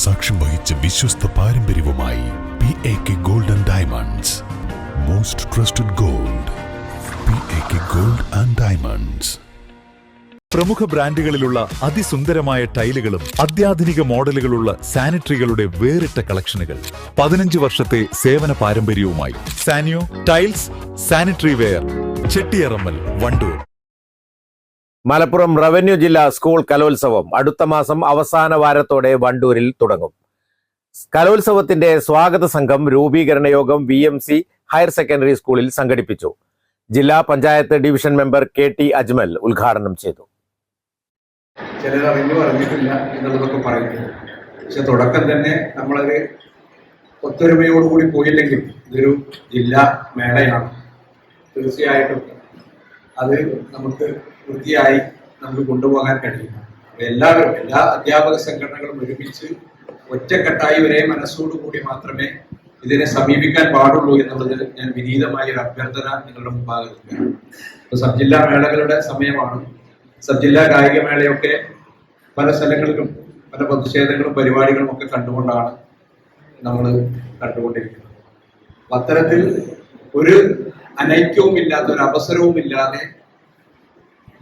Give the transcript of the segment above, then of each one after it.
സാക്ഷ്യം വഹിച്ച വിശ്വസ്ത പാരമ്പര്യവുമായി PAK Gold and Diamonds. Most trusted gold. PAK Gold and Diamonds. പ്രമുഖ ബ്രാൻഡുകളിലുള്ള അതിസുന്ദരമായ ടൈലുകളും അത്യാധുനിക മോഡലുകളുള്ള സാനിറ്ററികളുടെ വേറിട്ട കളക്ഷനുകൾ 15 വർഷത്തെ സേവന പാരമ്പര്യവുമായി Sanio tiles sanitary ware, Chettiyarammal, Wandoor. Malappuram revenue ജില്ലാ സ്കൂൾ കലോത്സവം അടുത്ത മാസം അവസാന വാരത്തോടെ വണ്ടൂരിൽ തുടങ്ങും. കലോത്സവത്തിന്റെ സ്വാഗത സംഘം രൂപീകരണ യോഗം VMC ഹയർ സെക്കൻഡറി സ്കൂളിൽ സംഘടിപ്പിച്ചു. ജില്ലാ panchayat division member KT Ajmal ഉദ്ഘാടനം ചെയ്തു. ചിലർ അറിഞ്ഞു പറഞ്ഞിട്ടില്ല എന്നുള്ളതൊക്കെ പറയുന്നു. പക്ഷെ തുടക്കം തന്നെ നമ്മളൊരു ഒത്തൊരുമയോടുകൂടി പോയില്ലെങ്കിൽ ഇതൊരു ജില്ലാ മേളയാണ്. തീർച്ചയായിട്ടും അത് നമുക്ക് വൃത്തിയായി നമുക്ക് കൊണ്ടുപോകാൻ കഴിയും. എല്ലാവരും, എല്ലാ അധ്യാപക സംഘടനകളും ഒരുമിച്ച് ഒറ്റക്കെട്ടായി ഒരേ മനസ്സോടുകൂടി മാത്രമേ ഇതിനെ സമീപിക്കാൻ പാടുള്ളൂ എന്നുള്ളത് ഞാൻ വിനീതമായ ഒരു അഭ്യർത്ഥന നിങ്ങളുടെ മുമ്പാകെ വെക്കുകയാണ്. ഇപ്പോൾ സബ് ജില്ലാ മേളകളുടെ സമയമാണ്. സബ് ജില്ലാ കായികമേളയൊക്കെ പല സ്ഥലങ്ങളിലും പല പ്രതിഷേധങ്ങളും പരിപാടികളും ഒക്കെ കണ്ടുകൊണ്ടാണ് നമ്മൾ കണ്ടുകൊണ്ടിരിക്കുന്നത്. അത്തരത്തിൽ ഒരു അനൈക്യവും ഇല്ലാത്ത ഒരു അവസരവും ഇല്ലാതെ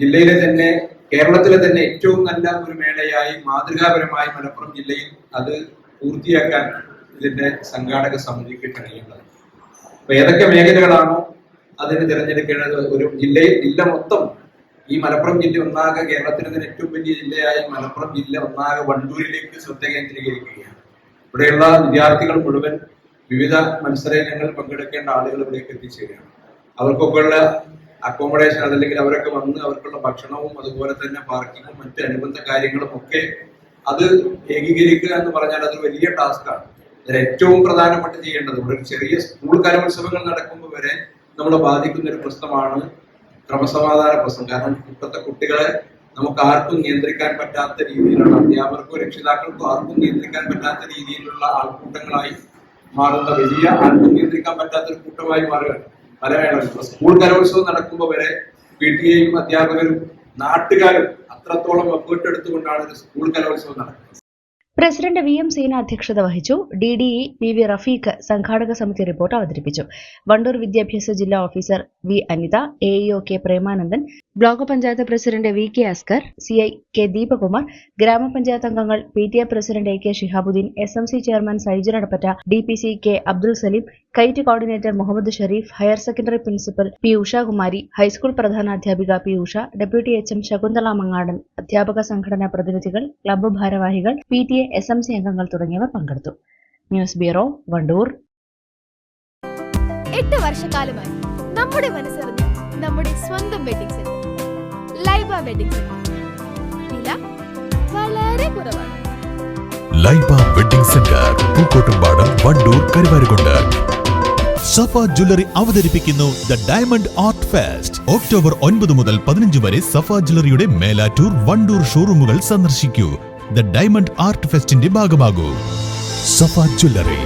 ജില്ലയിലെ തന്നെ, കേരളത്തിലെ തന്നെ ഏറ്റവും നല്ല ഒരു മേളയായി മാതൃകാപരമായി മലപ്പുറം ജില്ലയിൽ അത് പൂർത്തിയാക്കാൻ ഇതിന്റെ സംഘാടക സമിതിക്ക് കഴിയേണ്ടത്. അപ്പൊ ഏതൊക്കെ മേഖലകളാണോ അതിന് തിരഞ്ഞെടുക്കേണ്ടത്, ഒരു ജില്ല മൊത്തം, ഈ മലപ്പുറം ജില്ല ഒന്നാകെ, കേരളത്തിലെ തന്നെ ഏറ്റവും വലിയ ജില്ലയായ മലപ്പുറം ജില്ല ഒന്നാകെ വണ്ടൂരിലേക്ക് ശ്രദ്ധ കേന്ദ്രീകരിക്കുകയാണ്. ഇവിടെയുള്ള വിദ്യാർത്ഥികൾ മുഴുവൻ വിവിധ മത്സരങ്ങൾ പങ്കെടുക്കേണ്ട ആളുകൾ ഇവിടേക്ക് എത്തിച്ചേരുകയാണ്. അവർക്കൊക്കെ ഉള്ള അക്കോമഡേഷൻ, അതല്ലെങ്കിൽ അവരൊക്കെ വന്ന് അവർക്കുള്ള ഭക്ഷണവും അതുപോലെ തന്നെ പാർക്കിങ്ങും മറ്റ് അനുബന്ധ കാര്യങ്ങളും ഒക്കെ അത് ഏകീകരിക്കുക എന്ന് പറഞ്ഞാൽ അത് വലിയ ടാസ്ക്കാണ്. അതിൽ ഏറ്റവും പ്രധാനപ്പെട്ട് ചെയ്യേണ്ടത്, ഇവിടെ ഒരു ചെറിയ സ്കൂൾ കലോത്സവങ്ങൾ നടക്കുമ്പോൾ വരെ നമ്മളെ ബാധിക്കുന്ന ഒരു പ്രശ്നമാണ് ക്രമസമാധാന പ്രശ്നം. കാരണം ഇപ്പോഴത്തെ കുട്ടികളെ നമുക്ക് ആർക്കും നിയന്ത്രിക്കാൻ പറ്റാത്ത രീതിയിലുള്ള, അധ്യാപകർക്കോ രക്ഷിതാക്കൾക്കോ ആർക്കും നിയന്ത്രിക്കാൻ പറ്റാത്ത രീതിയിലുള്ള ആൾക്കൂട്ടങ്ങളായി മാറുന്ന, വലിയ ആർക്കും നിയന്ത്രിക്കാൻ പറ്റാത്ത ഒരു കൂട്ടമായി മാറുകയാണ് പല മേളകളും. സ്കൂൾ കലോത്സവം നടക്കുമ്പോൾ വരെ PTA-യും അധ്യാപകരും നാട്ടുകാരും അത്രത്തോളം എഫേർട്ട് എടുത്തുകൊണ്ടാണ് ഒരു സ്കൂൾ കലോത്സവം നടക്കുന്നത്. പ്രസിഡന്റ് VM സീന അധ്യക്ഷത വഹിച്ചു. DDE PV റഫീഖ് സംഘാടക സമിതി റിപ്പോർട്ട് അവതരിപ്പിച്ചു. വണ്ടൂർ വിദ്യാഭ്യാസ ജില്ലാ officer V Anitha, AEO K Premanandan, block panchayat president VK Askar, CI K Deepakumar, ഗ്രാമപഞ്ചായത്ത് അംഗങ്ങൾ, PTA president AK Shihabuddin, SMC chairman Saijan Adappatta, DPC K Abdul Saleem, KITE coordinator Muhammad Shareef, higher secondary principal P Ushakumari, high school പ്രധാനാധ്യാപിക P Usha, deputy HM Shakunthala Mangadan, അധ്യാപക സംഘടനാ പ്രതിനിധികൾ, ക്ലബ്ബ് ഭാരവാഹികൾ, PTA SMC അംഗങ്ങൾ തുടങ്ങിയവർ പങ്കെടുത്തു. News bureau, Wandoor. 8 വർഷക്കാലമായി നമ്മുടെ മനസ്സറിഞ്ഞ് നമ്മുടെ സ്വന്തം wedding centre Laiba wedding centre. വില വളരെ കുറവാണ്. Laiba wedding centre, Pookkottumpadam, Wandoor, Karuvarakundu. Safa jewellery അവതരിപ്പിക്കുന്നു the diamond art fest. October 9 മുതൽ 15 വരെ സഫ ജ്വല്ലറിയുടെ മേലാറ്റൂർ, വണ്ടൂർ ഷോറൂമുകൾ സന്ദർശിക്കൂ. ദ ഡയമണ്ട് ആർട്ട് ഫെസ്റ്റിന്റെ ഭാഗമാകൂ. സഫ ജ്വല്ലറി.